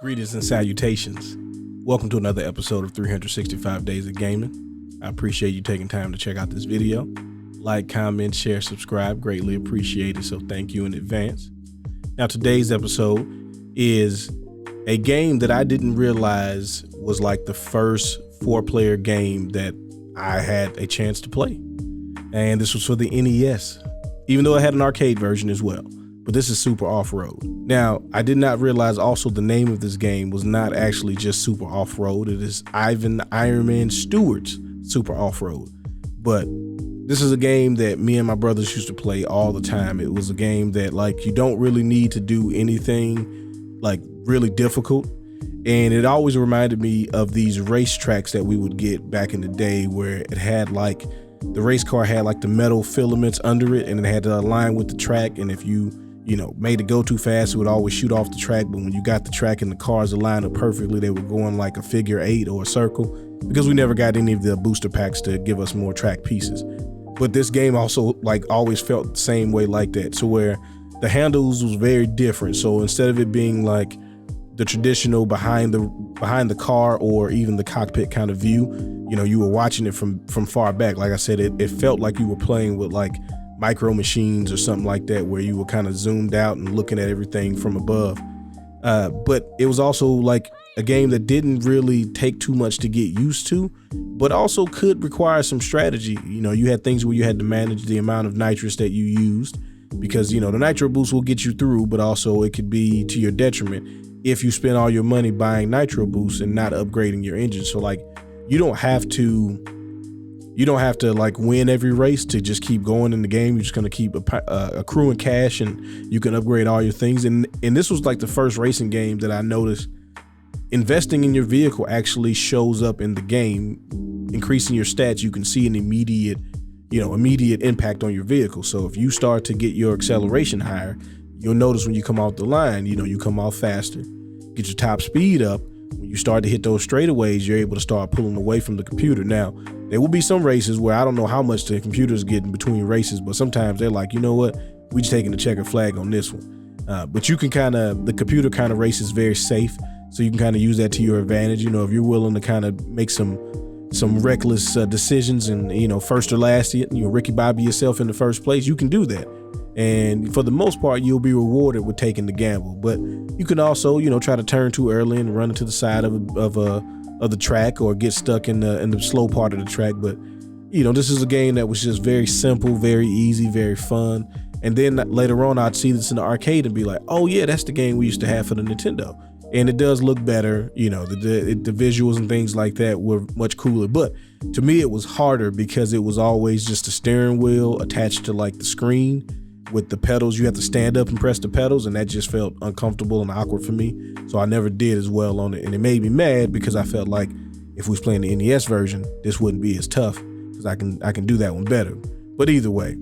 Greetings and salutations. Welcome to another episode of 365 Days of Gaming. I appreciate you taking time to check out this video. Like, comment, share, subscribe. Greatly appreciated, so thank you in advance. Now, today's episode is a game that I didn't realize was like the first 4-player game that I had a chance to play. And this was for the NES, even though it had an arcade version as well. But this is Super Off-Road. Now, I did not realize also the name of this game was not actually just Super Off-Road. It is Ivan Iron Man Stewart's Super Off-Road. But this is a game that me and my brothers used to play all the time. It was a game that, like, you don't really need to do anything like really difficult. And it always reminded me of these race tracks that we would get back in the day, where it had like the race car had like the metal filaments under it, and it had to align with the track. And if you made it go too fast, it would always shoot off the track. But when you got the track and the cars aligned up perfectly, they were going like a figure 8 or a circle, because we never got any of the booster packs to give us more track pieces. But this game also like always felt the same way like that, so where the handles was very different. So instead of it being like the traditional behind the car or even the cockpit kind of view, you were watching it from far back. Like I said, it felt like you were playing with like micro machines or something like that, where you were kind of zoomed out and looking at everything from above. But it was also like a game that didn't really take too much to get used to, but also could require some strategy. You had things where you had to manage the amount of nitrous that you used, because the nitro boost will get you through, but also it could be to your detriment if you spend all your money buying nitro boosts and not upgrading your engine. So like you don't have to like win every race to just keep going in the game. You're just going to keep accruing cash, and you can upgrade all your things. And this was like the first racing game that I noticed investing in your vehicle actually shows up in the game. Increasing your stats, you can see an immediate impact on your vehicle. So if you start to get your acceleration higher, you'll notice when you come off the line, you come off faster, get your top speed up. When you start to hit those straightaways, you're able to start pulling away from the computer. Now, there will be some races where I don't know how much the computers get in between races, but sometimes they're like, you know what, we just taking the checkered flag on this one. But you can the computer kind of race is very safe, so you can kind of use that to your advantage. If you're willing to kind of make some reckless decisions and, first or last, Ricky Bobby yourself in the first place, you can do that. And for the most part, you'll be rewarded with taking the gamble. But you can also, try to turn too early and run into the side of the track, or get stuck in the slow part of the track. But this is a game that was just very simple, very easy, very fun. And then later on, I'd see this in the arcade and be like, oh yeah, that's the game we used to have for the Nintendo. And it does look better. The visuals and things like that were much cooler. But to me, it was harder because it was always just a steering wheel attached to like the screen. With the pedals, you have to stand up and press the pedals, and that just felt uncomfortable and awkward for me. So I never did as well on it, and it made me mad because I felt like if we was playing the NES version, this wouldn't be as tough, because I can do that one better. But either way,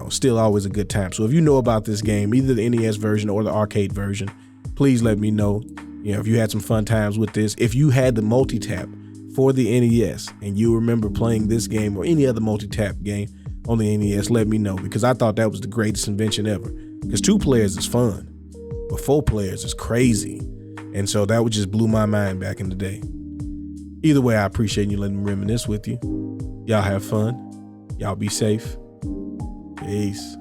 still always a good time. So if you know about this game, either the NES version or the arcade version, please let me know. If you had some fun times with this. If you had the multi-tap for the NES and you remember playing this game or any other multi-tap game on the NES, let me know, because I thought that was the greatest invention ever. Because 2 players is fun, but 4 players is crazy. And so that would just blew my mind back in the day. Either way, I appreciate you letting me reminisce with you. Y'all have fun. Y'all be safe. Peace.